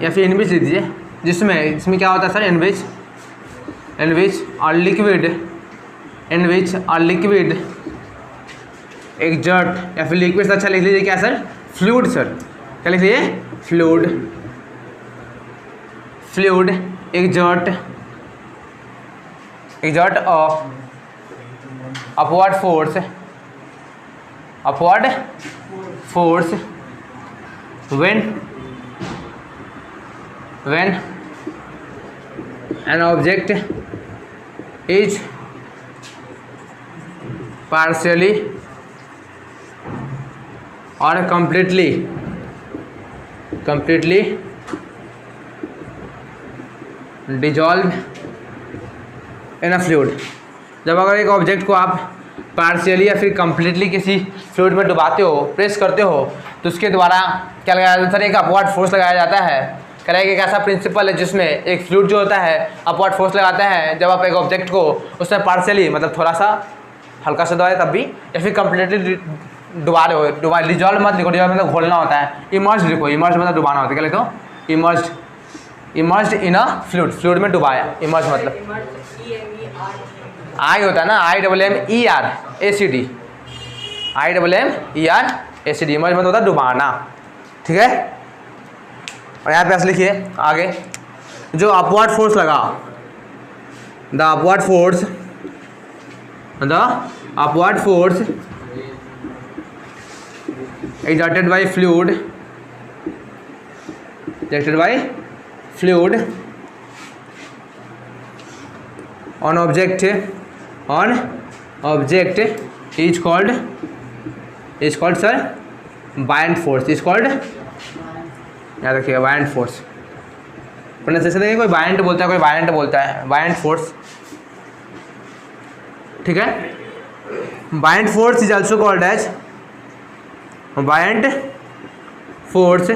या फिर इनविच लिख दीजिए, जिसमें क्या होता है सर? इनविच और लिक्विड एक्सर्ट, या फिर लिक्विड से अच्छा लिख लीजिए क्या सर? Fluid sir. क्या लिख लीजिए? Fluid exert upward force when an object is partially or completely dissolved in a fluid। जब अगर एक ऑब्जेक्ट को आप पार्शियली या फिर कंप्लीटली किसी फ्लूइड में डुबाते हो, प्रेस करते हो, तो उसके द्वारा क्या लगाया जाता है सर? एक अपवर्ड फोर्स लगाया जाता है। कह रहा है कि एक ऐसा प्रिंसिपल है जिसमें एक फ्लूइड जो होता है अपवर्ड फोर्स लगाता है जब आप एक ऑब्जेक्ट को उसमें पार्शियली मतलब थोड़ा सा हल्का से दबाए तब भी, या फिर कंप्लीटली डुबा रहे हो। डिजॉल्व मत लिखो, डिजॉल्व मतलब घोलना होता है। इमर्ज लिखो, इमर्ज मतलब डुबाना होता है। क्या लिखो? इमर्ज इन अ फ्लूइड में डुबाया। इमर्ज मतलब आई होता है ना, IMMERACD, IMMERACD। इमर्ज मतलब होता है डुबाना। ठीक है, और यहाँ पे ऐसे लिखिए आगे, जो अपवर्ड फोर्स लगा, the upward force exerted by fluid on object is called sir buoyant force. Is called, याद रखिएगा, बायंट फोर्स। प्रोनाउंसिएशन देखिए, कोई बायंट बोलता है, कोई बायंट बोलता है, बायंट फोर्स। ठीक है, buoyant force is also called as buoyant force.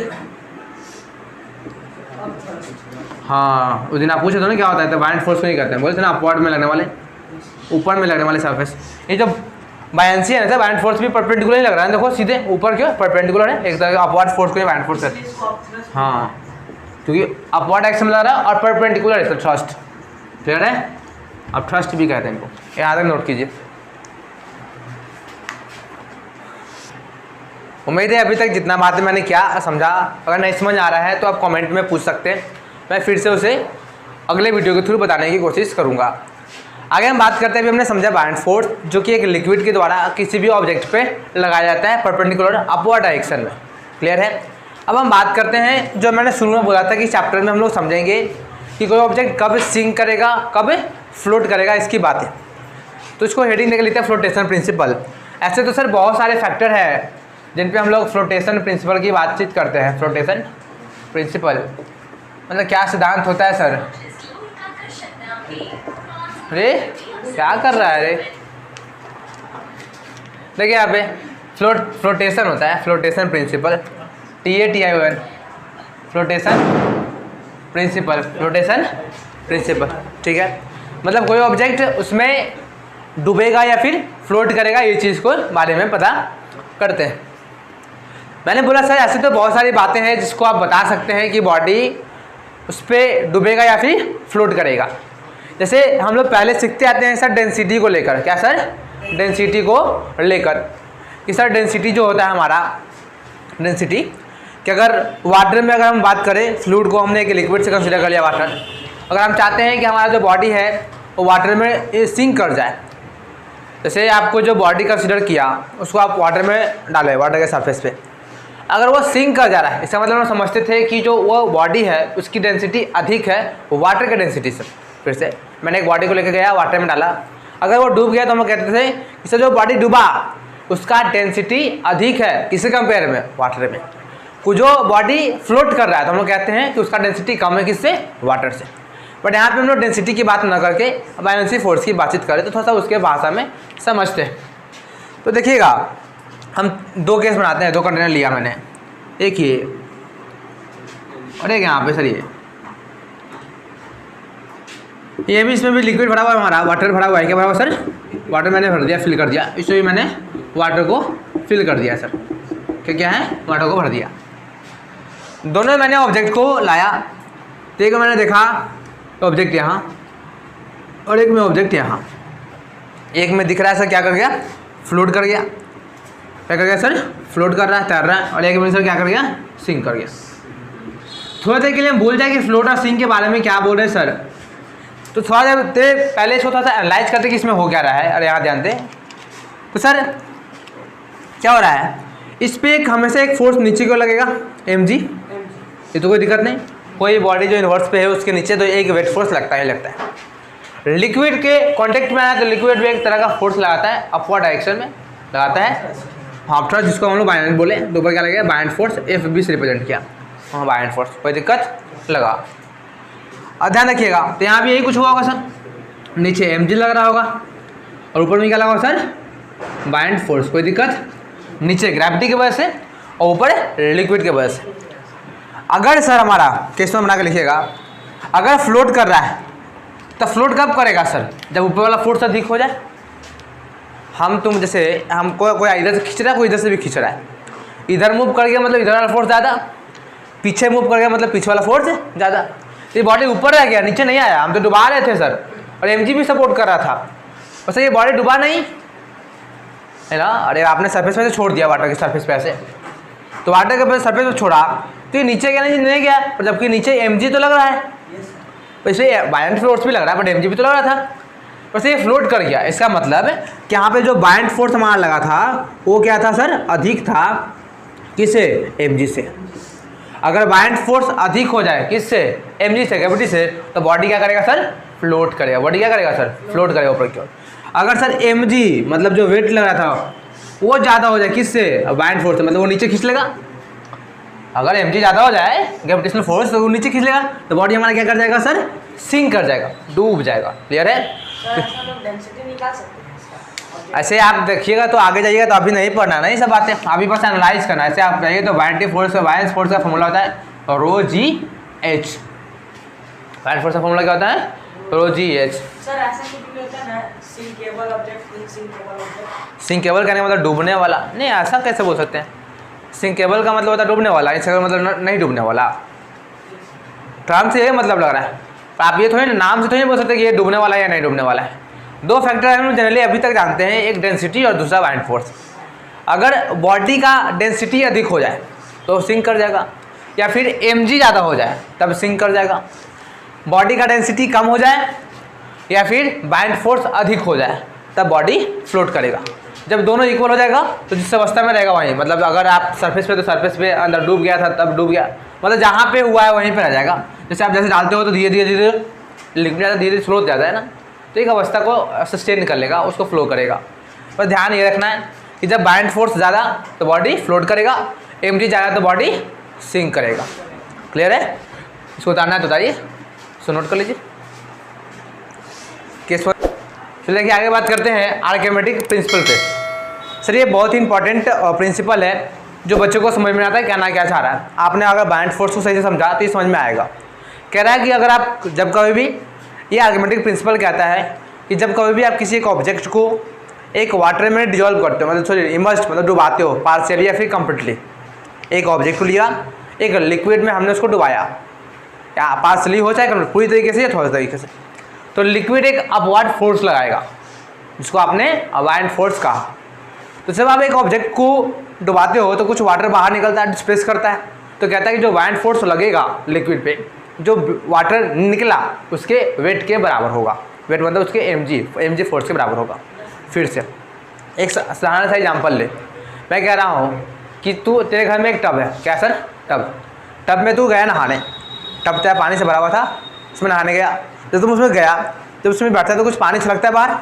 हाँ, उस दिन आप पूछे थे ना क्या होता है, तो बायंट फोर्स को नहीं करते हैं, बोलते हैं ना अपवर्ड में लगने वाले, ऊपर में लगने वाले सरफेस। ये जब बायंसी है ना, बायंट फोर्स भी परपेंडिकुलर ही लग रहा है, देखो सीधे ऊपर क्यों परपेंडिकुलर है, एक तरह अपवर्ड फोर्स को ही बायंट फोर्स है। हाँ, क्योंकि अपवर्ड एक्शन में लग रहा है और परपेंडिकुलर है थ्रस्ट। क्लियर है? अब थ्रस्ट भी कहते हैं इनको, यहाँ तक नोट कीजिए। उम्मीद है अभी तक जितना बात मैंने क्या समझा, अगर नहीं समझ आ रहा है तो आप कमेंट में पूछ सकते हैं, मैं फिर से उसे अगले वीडियो के थ्रू बताने की कोशिश करूँगा। आगे हम बात करते हैं, अभी हमने समझा बाइंड फोर्स, जो कि एक लिक्विड के द्वारा किसी भी ऑब्जेक्ट पे लगाया जाता है परपेंडिकुलर अपवर्ड डायरेक्शन में। क्लियर है। अब हम बात करते हैं, जो मैंने शुरू में बोला था कि चैप्टर में हम लोग समझेंगे कि कोई ऑब्जेक्ट कब सिंक करेगा, कब फ्लोट करेगा, इसकी बात है। तो इसको हेडिंग देकर लेते हैं फ्लोटेशन प्रिंसिपल। ऐसे तो सर बहुत सारे फैक्टर हैं जिन पे हम लोग फ्लोटेशन प्रिंसिपल की बातचीत करते हैं। फ्लोटेशन प्रिंसिपल मतलब क्या सिद्धांत होता है सर? अरे क्या कर रहा है रे? देखिए यहाँ पे फ्लोटेशन होता है, flotation principle, TATION, flotation principle, flotation principle. ठीक है, मतलब कोई ऑब्जेक्ट उसमें डूबेगा या फिर फ्लोट करेगा, ये चीज़ को बारे में पता करते हैं। मैंने बोला सर ऐसे तो बहुत सारी बातें हैं जिसको आप बता सकते हैं कि बॉडी उस पर डूबेगा या फिर फ्लोट करेगा। जैसे हम लोग पहले सीखते आते हैं सर डेंसिटी को लेकर। क्या सर? डेंसिटी को लेकर कि सर डेंसिटी जो होता है हमारा, डेंसिटी कि अगर वाटर में अगर हम बात करें, फ्लूइड को हमने एक लिक्विड से कंसीडर कर लिया वाटर, अगर हम चाहते हैं कि हमारा जो बॉडी है वो वाटर में सिंक कर जाए, जैसे आपको जो बॉडी कंसीडर किया उसको आप वाटर में डालें, वाटर के सरफेस पे, अगर वो सिंक कर जा रहा है, इसका मतलब हम समझते थे कि जो वो बॉडी है उसकी डेंसिटी अधिक है वाटर के डेंसिटी से। फिर से मैंने एक बॉडी को लेकर गया, वाटर में डाला, अगर वो डूब गया तो हम लोग कहते थे कि सर जो बॉडी डूबा उसका डेंसिटी अधिक है, किससे कंपेयर में? वाटर में। जो बॉडी फ्लोट कर रहा है तो हम लोग कहते हैं कि उसका डेंसिटी कम है, किससे? वाटर से। बट यहाँ पे हम लोग डेंसिटी की बात न करके बायोलेंसी फोर्स की बातचीत करें तो थोड़ा सा उसके भाषा में समझते हैं। तो देखिएगा, हम दो केस बनाते हैं, दो कंटेनर लिया मैंने, एक ये और एक यहाँ पे सर ये भी, इसमें भी लिक्विड भरा हुआ है हमारा, वाटर भरा हुआ है। क्या भरा हुआ सर? वाटर मैंने भर दिया, फिल कर दिया, इसमें भी मैंने वाटर को फिल कर दिया सर। क्या है? वाटर को भर दिया। दोनों मैंने ऑब्जेक्ट को लाया, तो एक मैंने देखा ऑब्जेक्ट यहाँ और एक में ऑब्जेक्ट यहाँ। एक में दिख रहा है सर क्या कर गया? फ्लोट कर गया। क्या कर गया सर? फ्लोट कर रहा है, तैर रहा है। और एक में सर क्या कर गया? सिंक कर गया। थोड़ा देर के लिए हम भूल जाए कि फ्लोट और सिंक के बारे में क्या बोल रहे हैं सर, तो थोड़ा देर पहले इसको थोड़ा सा एनालाइज करते कि इसमें हो क्या रहा है। अरे यहाँ ध्यान दें, तो सर क्या हो रहा है, इस पर एक हमेशा एक फोर्स नीचे क्यों लगेगा? mg। ये तो कोई दिक्कत नहीं, कोई बॉडी जो इन्वर्स पे है उसके नीचे तो एक वेट फोर्स लगता है, लगता है। लिक्विड के कांटेक्ट में आया तो लिक्विड भी एक तरह का फोर्स लगाता है, अपवर्ड डायरेक्शन में लगाता है, हाफ थ्रस्ट, जिसको हम लोग बायंड बोले। दो बार क्या लगेगा? बायंड फोर्स, FB से रिप्रेजेंट किया, हाँ बायंड फोर्स, कोई दिक्कत लगा। अब ध्यान रखिएगा, तो यहाँ भी यही कुछ हुआ होगा सर, नीचे mg लग रहा होगा और ऊपर में क्या लगा होगा सर? बायंड फोर्स, कोई दिक्कत, नीचे ग्रेविटी की वजह से और ऊपर लिक्विड की वजह से। अगर सर हमारा केस में बना के लिखिएगा, अगर फ्लोट कर रहा है तो फ्लोट कब करेगा सर? जब ऊपर वाला फोर्स अधिक हो जाए। हम तुम जैसे हमको कोई इधर से खींच रहा है, कोई इधर से भी खींच रहा है, इधर मूव कर गया मतलब इधर वाला फोर्स ज़्यादा, पीछे मूव कर गया मतलब पीछे वाला फोर्स ज़्यादा। ये बॉडी ऊपर रह गया, नीचे नहीं आया, हम तो डुबा रहे थे सर, और mg भी सपोर्ट कर रहा था, बस ये बॉडी डुबा नहीं है ना। अरे आपने सरफेस पे से छोड़ दिया, वाटर के सरफेस पे ऐसे, तो वाटर के सरफेस पे छोड़ा तो ये नीचे गया नहीं गया, पर जबकि नीचे mg तो लग रहा है, वैसे बायंड फोर्स भी लग रहा है, बट mg भी तो लग रहा था, बस ये फ्लोट कर गया। इसका मतलब कि यहाँ पे जो बायंड फोर्स हमारा लगा था वो क्या था सर? अधिक था, किससे? mg से। अगर बायंड फोर्स अधिक हो जाए किससे? mg से, ग्रेविटी से, तो बॉडी क्या करेगा सर? फ्लोट करेगा। बॉडी क्या करेगा सर? फ्लोट करेगा ऊपर की ओर। अगर सर mg मतलब जो वेट लग रहा था वो ज़्यादा हो जाए, किससे? बायंड फोर्स से, मतलब वो नीचे खींच लेगा। अगर mg ज़्यादा हो जाए ग्रेविटेशनल फोर्स तो वो नीचे खींच लेगा, तो बॉडी हमारा क्या कर जाएगा सर? सिंक कर जाएगा, डूब जाएगा। क्लियर है? डेंसिटी निकाल सकते हैं इसका। ऐसे आप देखिएगा तो आगे जाइएगा तो अभी नहीं पढ़ना, नहीं सब बातें अभी बस एनालाइज करना। ऐसे आप जाइए तो बायंड फोर्स का, बायंड फोर्स का फॉर्मूला होता है ρgh। बायंड फोर्स का फॉर्मूला क्या होता है? ρgh। सर ऐसा कुछ भी होता है ना, सिंकेबल ऑब्जेक्ट, इनसिंकेबल ऑब्जेक्ट। सिंकेबल कहने का मतलब डूबने वाला नहीं, ऐसा कैसे बोल सकते हैं? सिंकेबल का मतलब होता है डूबने वाला, इसका मतलब नहीं डूबने वाला। टर्म से यही मतलब लग रहा है, पर आप ये थोड़ी नाम से तो नहीं बोल सकते कि ये डूबने वाला है या नहीं डूबने वाला है। दो फैक्टर हम जनरली अभी तक जानते हैं, एक डेंसिटी और दूसरा बायंड फोर्स। अगर बॉडी का डेंसिटी अधिक हो जाए तो सिंक कर जाएगा, या फिर mg ज़्यादा हो जाए तब सिंक कर जाएगा। बॉडी का डेंसिटी कम हो जाए या फिर बाइंड फोर्स अधिक हो जाए तब बॉडी फ्लोट करेगा। जब दोनों इक्वल हो जाएगा तो जिस अवस्था में रहेगा वहीं, मतलब अगर आप सरफेस पे तो सरफेस पे, अंदर डूब गया था तब डूब गया, मतलब जहाँ पे हुआ है वहीं पे रह जाएगा। जैसे आप जैसे डालते हो तो धीरे धीरे लिक्विड ज़्यादा धीरे धीरे फ्लो जाता है ना, तो एक अवस्था को सस्टेन कर लेगा, उसको फ्लो करेगा। पर ध्यान ये रखना है कि जब बाइंड फोर्स ज़्यादा तो बॉडी फ्लोट करेगा, mg ज़्यादा तो बॉडी सिंक करेगा। क्लियर है? इसको उतारना है तो उतारिए, इसको नोट कर लीजिए। केस पर चलिए आगे बात करते हैं आर्किमेटिक प्रिंसिपल पे। सर ये बहुत ही इंपॉर्टेंट प्रिंसिपल है जो बच्चों को समझ में आता है कहना क्या चाह रहा है। आपने अगर बाइंड फोर्स को सही से समझा तो ये समझ में आएगा। कह रहा है कि अगर आप जब कभी भी, ये आर्किमेटिक प्रिंसिपल कहता है कि जब कभी भी आप किसी एक ऑब्जेक्ट को एक वाटर में डिजॉल्व करते हो, मतलब सॉरी इमर्स्ड मतलब डुबाते हो पार्शियली या फिर कंप्लीटली, एक ऑब्जेक्ट को लिया एक लिक्विड में हमने उसको डुबाया, या पार्शियली हो चाहे पूरी तरीके से या थोड़े तरीके से, तो लिक्विड एक अपवर्ड फोर्स लगाएगा जिसको आपने बाइंड फोर्स कहा। तो जब आप एक ऑब्जेक्ट को डुबाते हो तो कुछ वाटर बाहर निकलता है, डिस्प्लेस करता है, तो कहता है कि जो बाइंड फोर्स लगेगा लिक्विड पे, जो वाटर निकला उसके वेट के बराबर होगा। वेट मतलब उसके mg फोर्स के बराबर होगा। फिर से एक साधारण सा एग्जाम्पल ले, मैं कह रहा हूँ कि तू, तेरे घर में एक टब है, क्या सर? टब में तू गया नहाने, टब तेरा पानी से भरा हुआ था, उसमें नहाने गया। जब तुम उसमें गया, जब उसमें बैठता है तो कुछ पानी छलकता है बाहर,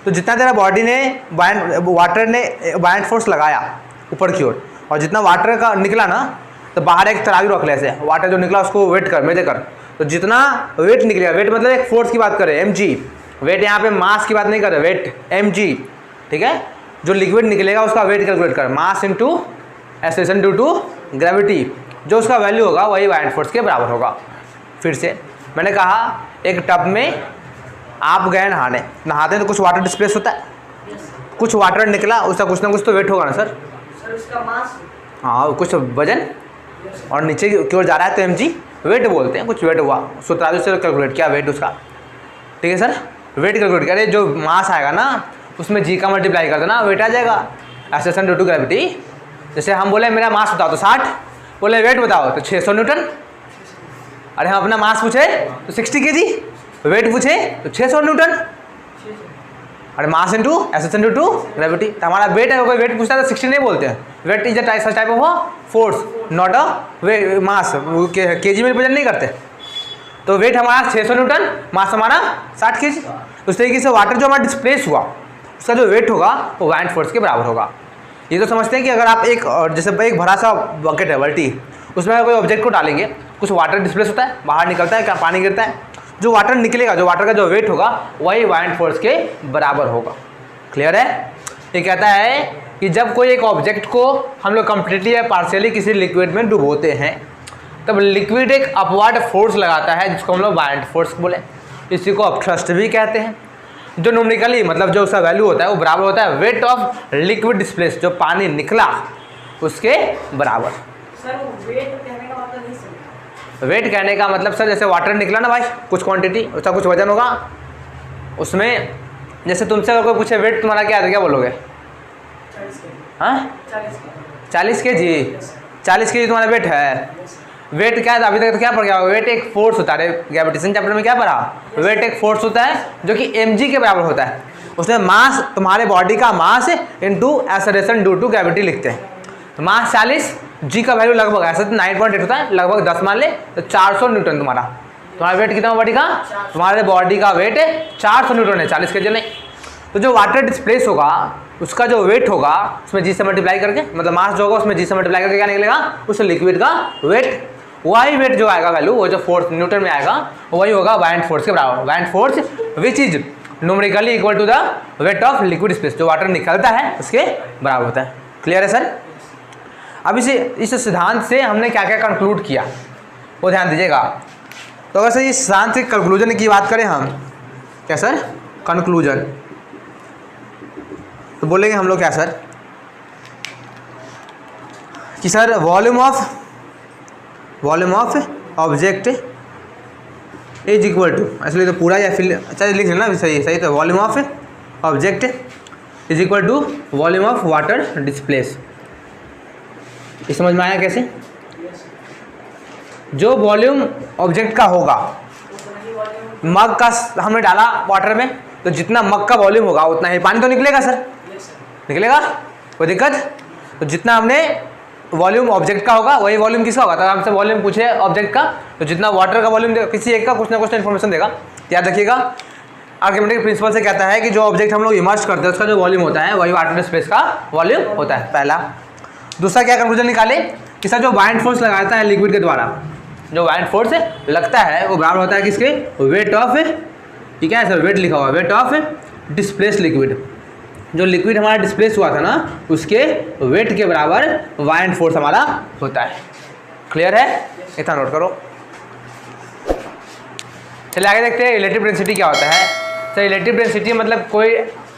तो जितना तेरा बॉडी ने वाटर ने बाइंड फोर्स लगाया ऊपर की ओर, और जितना वाटर का निकला ना, तो बाहर एक तराजू रख ले ऐसे, वाटर जो निकला उसको वेट कर, मेजर कर, तो जितना वेट निकलेगा, वेट मतलब एक फोर्स की बात करें mg, वेट यहाँ पे मास की बात नहीं कर रहे, वेट mg, ठीक है? जो लिक्विड निकलेगा उसका वेट कैलकुलेट कर, mass into acceleration due to gravity, जो उसका वैल्यू होगा वही बाइंड फोर्स के बराबर होगा। फिर से मैंने कहा एक टब में आप गए नहाने, नहाते हैं तो कुछ वाटर डिस्प्लेस होता है, कुछ वाटर निकला, उसका कुछ ना कुछ तो वेट होगा ना सर? उसका मास, हाँ कुछ वजन, और नीचे की ओर जा रहा है तो mg वेट बोलते हैं, कुछ वेट हुआ, उसको तराजू से कैलकुलेट किया वेट उसका, ठीक है सर? वेट कैलकुलेट करें, जो मास आएगा ना उसमें g का मल्टीप्लाई कर देना, वेट आ जाएगा, एक्सेलरेशन ड्यू टू ग्रेविटी। जैसे हम बोले मेरा मास बताओ तो 60, बोले वेट बताओ तो 600 न्यूटन। अरे हम अपना मास पूछे तो 60 kg, वेट पूछे तो 600 न्यूटन। अरे mass into acceleration due to gravity, तो हमारा वेट है, कोई वेट पूछता है तो 60 नहीं बोलते हैं, weight is a type of force not a mass, KG में रिप्रेजेंट नहीं करते। तो वेट हमारा 600 न्यूटन, मास हमारा 60 kg। उस तरीके से वाटर जो हमारा डिस्प्लेस हुआ उसका जो वेट होगा वो बाइंड फोर्स के बराबर होगा। ये तो समझते हैं कि अगर आप एक, जैसे एक भरा सा बकेट है बाल्टी, उसमें कोई ऑब्जेक्ट को डालेंगे, कुछ वाटर डिस्प्लेस होता है, बाहर निकलता है, क्या पानी गिरता है, जो वाटर निकलेगा, जो वाटर का जो वेट होगा वही बाइंड फोर्स के बराबर होगा। क्लियर है? ये कहता है कि जब कोई एक ऑब्जेक्ट को हम लोग कंप्लीटली या पार्शियली किसी लिक्विड में डुबोते हैं तब लिक्विड एक अपवर्ड फोर्स लगाता है जिसको हम लोग बाइंड फोर्स बोले, इसी को अपथ्रस्ट भी कहते हैं, जो न्यूमेरिकली मतलब जो उसका वैल्यू होता है वो बराबर होता है वेट ऑफ लिक्विड डिस्प्लेस, जो पानी निकला उसके बराबर। सर वेट कहने का मतलब नहीं समझा। वेट कहने का मतलब सर जैसे वाटर निकला ना भाई, कुछ क्वांटिटी, उसका कुछ वजन होगा उसमें। जैसे तुमसे अगर कोई पूछे वेट तुम्हारा क्या है, क्या बोलोगे? 40 kg। हाँ 40 kg, 40 kg तुम्हारा वेट है। वेट क्या है? अभी तक तो क्या पढ़ गया? वेट एक फोर्स होता है, ग्रेविटेशन चैप्टर में क्या पढ़ा? वेट एक फोर्स होता है जो कि mg के बराबर होता है। उसमें मास, तुम्हारे बॉडी का mass into acceleration due to gravity लिखते हैं। तो मास 40, g का वैल्यू लगभग ऐसे तो 9.8 होता है, लगभग 10 मान ले तो 400 न्यूटन तुम्हारा वेट कितना बॉडी का? तुम्हारे बॉडी का वेट 400 न्यूटन है, 40 kg नहीं। तो जो वाटर डिस्प्लेस होगा उसका जो वेट होगा उसमें g से मल्टीप्लाई करके, मतलब मास जो होगा उसमें g से मल्टीप्लाई करके क्या निकलेगा? उस लिक्विड का वेट, वही वेट जो आएगा वैल्यू, वो जो फोर्स न्यूटन में आएगा वही होगा बाइंड फोर्स के बराबर। Buoyant force which is numerically equal to the weight of liquid space, जो वाटर निकलता है उसके बराबर होता है। क्लियर है सर? अब इस सिद्धांत से हमने क्या क्या कंक्लूड किया वो ध्यान दीजिएगा। तो अगर सर इस सिद्धांत के कंक्लूजन की बात करें हम, क्या सर? कंक्लूजन तो बोलेंगे हम लोग क्या सर कि sir volume of object is equal to, इसलिए तो पूरा या फिर अच्छा लिख लेना, सही तो volume of object is equal to volume of water displace. ये समझ में आया कैसे? जो वॉल्यूम ऑब्जेक्ट का होगा, मग का हमने डाला वाटर में, तो जितना मग का वॉल्यूम होगा उतना ही पानी तो निकलेगा सर, निकलेगा, कोई दिक्कत? तो जितना हमने वॉल्यूम ऑब्जेक्ट का होगा वही वॉल्यूम किसका होगा? तो हमसे वॉल्यूम पूछे ऑब्जेक्ट का, तो जितना वाटर का वॉल्यूम देगा किसी एक का कुछ ना कुछ इन्फॉर्मेशन देगा। याद रखिएगा, आर्किमिडीज प्रिंसिपल से कहता है कि जो ऑब्जेक्ट हम लोग इमर्ज करते हैं उसका जो वॉल्यूम होता है वही वाटर स्पेस का वॉल्यूम होता है, पहला। दूसरा क्या कंक्लूजन निकाले कि सर जो बाइंड फोर्स लगाता है लिक्विड के द्वारा, जो बाइंड फोर्स लगता है वो बराबर होता है किसके? वेट ऑफ, ठीक है सर, वेट लिखा हुआ, वेट ऑफ डिस्प्लेस लिक्विड। जो लिक्विड हमारा डिस्प्लेस हुआ था ना उसके वेट के बराबर बाइंड फोर्स हमारा होता है। क्लियर है? इतना नोट करो। चलिए आगे देखते हैं रिलेटिव डेंसिटी क्या होता है। तो रिलेटिव डेंसिटी मतलब कोई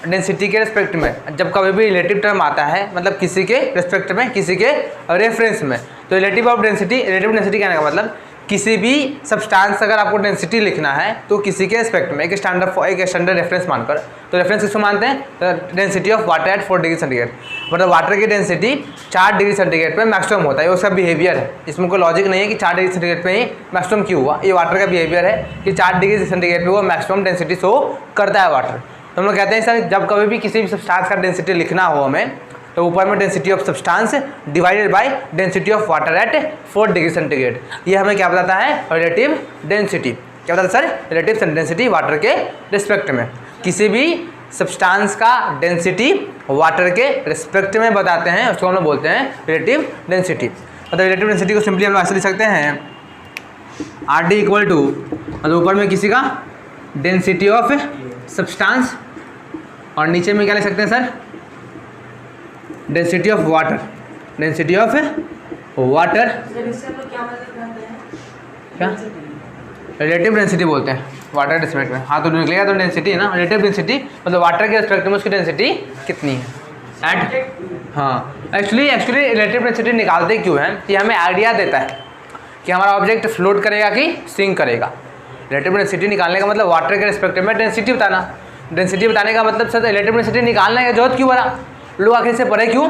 डेंसिटी के रिस्पेक्ट में, जब कभी भी रिलेटिव टर्म आता है मतलब किसी के रिस्पेक्ट में, किसी के रेफरेंस में, तो रिलेटिव डेंसिटी कहने का मतलब किसी भी सब्सटेंस अगर आपको डेंसिटी लिखना है तो किसी के रिस्पेक्ट में एक स्टैंडर्ड रेफरेंस मानकर, तो रेफरेंस किसको मानते हैं? तो density of water at 4 degree centigrade, मतलब वाटर की डेंसिटी 4 डिग्री सेंटीग्रेड पे मैक्सिमम होता है। ये उसका बिहेवियर है, इसमें कोई लॉजिक नहीं है कि 4 डिग्री सेंटीग्रेड पे ही मैक्सिमम क्यों हुआ। ये वाटर का बिहेवियर है कि 4 डिग्री सेंटीग्रेड पे वो मैक्सिमम डेंसिटी शो करता है वाटर। तो हम लोग कहते हैं सर जब कभी भी किसी भी सब्सटेंस का डेंसिटी लिखना हो हमें, तो ऊपर में density of substance divided by density of water at 4 degree centigrade, ये हमें क्या बताता है? Relative density. क्या बताता है सर? रिलेटिव डेंसिटी वाटर के रिस्पेक्ट में। किसी भी सब्सटेंस का डेंसिटी वाटर के रिस्पेक्ट में बताते हैं, उसको हम लोग बोलते हैं रिलेटिव डेंसिटी। मतलब रिलेटिव डेंसिटी को सिंपली हम लोग ऐसे लिख सकते हैं, आर डी इक्वल टू, मतलब ऊपर में किसी का डेंसिटी ऑफ सब्सटेंस और नीचे में क्या लिख सकते हैं sir? Density of water, density of water, क्या रिलेटिव डेंसिटी बोलते हैं वाटर रिस्पेक्ट में। हाँ तो निकलेगा तो डेंसिटी है ना, रिलेटिव डेंसिटी मतलब वाटर के रिस्पेक्ट में उसकी डेंसिटी कितनी है एट। हाँ एक्चुअली रिलेटिव डेंसिटी निकालते क्यों हैं? ये हमें आइडिया देता है कि हमारा ऑब्जेक्ट फ्लोट करेगा कि सिंक करेगा। रिलेटिव डेंसिटी निकालने का मतलब वाटर के रिस्पेक्ट में डेंसिटी बताना। डेंसिटी बताने का मतलब सर रिलेटिव डेंसिटी निकालने की जरूरत क्यों पड़ा? लोग आखिर से पढ़े क्यों?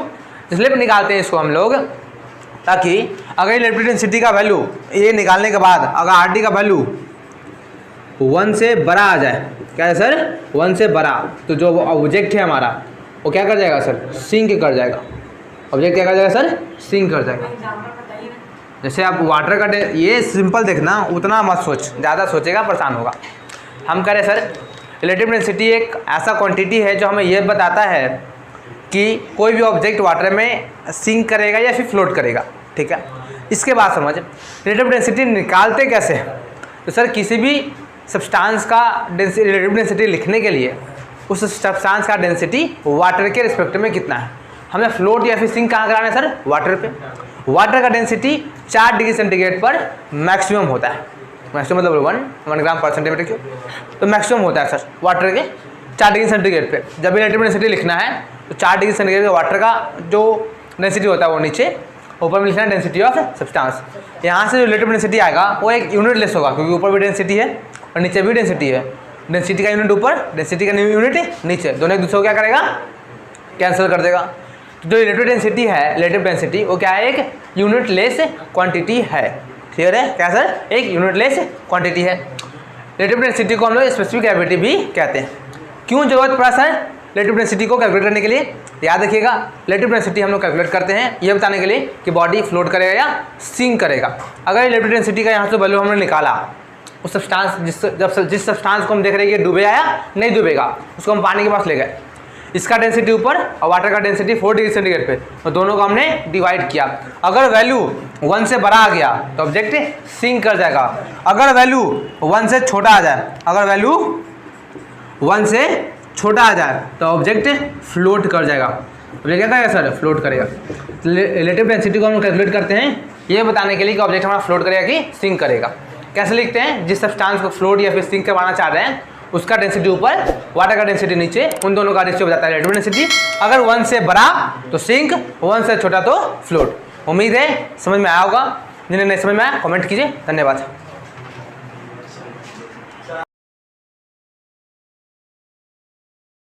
इसलिए निकालते हैं इसको हम लोग, ताकि अगर रिलेटिव डेंसिटी का वैल्यू ये निकालने के बाद अगर आर डी का वैल्यू 1 से बड़ा आ जाए, क्या है सर? 1 से बड़ा, तो जो ऑब्जेक्ट है हमारा वो क्या कर जाएगा सर? सिंक कर जाएगा। ऑब्जेक्ट क्या कर जाएगा सर? सिंक कर जाएगा। जैसे आप वाटर का ये सिंपल देखना, उतना मत सोच, ज़्यादा सोचेगा परेशान होगा। हम कह रहे सर रिलेटिव डेंसिटी एक ऐसा क्वांटिटी है जो हमें ये बताता है कि कोई भी ऑब्जेक्ट वाटर में सिंक करेगा या फिर फ्लोट करेगा, ठीक है। इसके बाद समझ रिलेटिव डेंसिटी निकालते कैसे हैं? तो सर किसी भी सब्सटेंस का रिलेटिव डेंसिटी लिखने के लिए उस सब्सटेंस का डेंसिटी वाटर के रिस्पेक्ट में कितना है, हमें फ्लोट या फिर सिंक कहाँ कराना है सर? वाटर पे। वाटर का डेंसिटी 4 डिग्री सेंटीग्रेड पर मैक्सिमम होता है। मैक्सिमम मतलब 1 ग्राम पर सेंटीमीटर क्यूब, तो मैक्सिमम होता है सर वाटर के 4 डिग्री सेंटीग्रेड पे। जब रिलेटिव डेंसिटी लिखना है तो 4 डिग्री सेंटीग्रेड का वाटर का जो डेंसिटी होता है वो नीचे, ऊपर में लिखना है डेंसिटी ऑफ सब्सटेंस। यहाँ से जो रिलेटिव डेंसिटी आएगा वो एक यूनिट लेस होगा, क्योंकि ऊपर भी डेंसिटी है और नीचे भी डेंसिटी है। डेंसिटी का यूनिट ऊपर, डेंसिटी का यूनिट नीचे, दोनों एक दूसरे को क्या करेगा? कैंसिल कर देगा। तो जो रिलेटिव डेंसिटी है, रिलेटिव डेंसिटी वो क्या है? एक यूनिट लेस क्वांटिटी है। क्लियर है? क्या सर? एक यूनिट लेस क्वांटिटी है। रिलेटिव डेंसिटी को हम लोग स्पेसिफिक ग्रेविटी भी कहते हैं। क्यों जरूरत पड़ा सर रिलेटिव डेंसिटी को कैलकुलेट करने के लिए? याद रखिएगा, रिलेटिव डेंसिटी हम लोग कैलकुलेट करते हैं ये बताने के लिए कि बॉडी फ्लोट करेगा या सिंक करेगा। अगर रिलेटिव डेंसिटी का यहाँ से वैल्यू हमने निकाला, उस सब्सटेंस जिस सब्सटेंस को हम देख रहे हैं कि डूबेगा या नहीं डूबेगा, उसको हम पानी के पास ले गए, इसका डेंसिटी ऊपर और वाटर का डेंसिटी 4 डिग्री सेंटीग्रेड पे, तो दोनों को हमने डिवाइड किया। अगर वैल्यू 1 से बड़ा आ गया तो ऑब्जेक्ट सिंक कर जाएगा। अगर वैल्यू 1 से छोटा आ जाए, अगर वैल्यू 1 से छोटा आ जाए तो ऑब्जेक्ट फ्लोट कर जाएगा। ऑब्जेक्ट क्या करेगा सर? फ्लोट करेगा। रिलेटिव डेंसिटी को हम कैलकुलेट करते हैं ये बताने के लिए कि ऑब्जेक्ट हमारा फ्लोट करेगा कि सिंक करेगा। कैसे लिखते हैं? जिस सब्सटेंस को फ्लोट या फिर सिंक करवाना चाह रहे हैं उसका डेंसिटी ऊपर, वाटर का डेंसिटी नीचे, उन दोनों का रेशियो बताता है रिलेटिव डेंसिटी। अगर 1 से बड़ा तो सिंक, 1 से छोटा तो फ्लोट। उम्मीद है समझ में आया होगा। जिन्हें नहीं समझ में आया कमेंट कीजिए। धन्यवाद।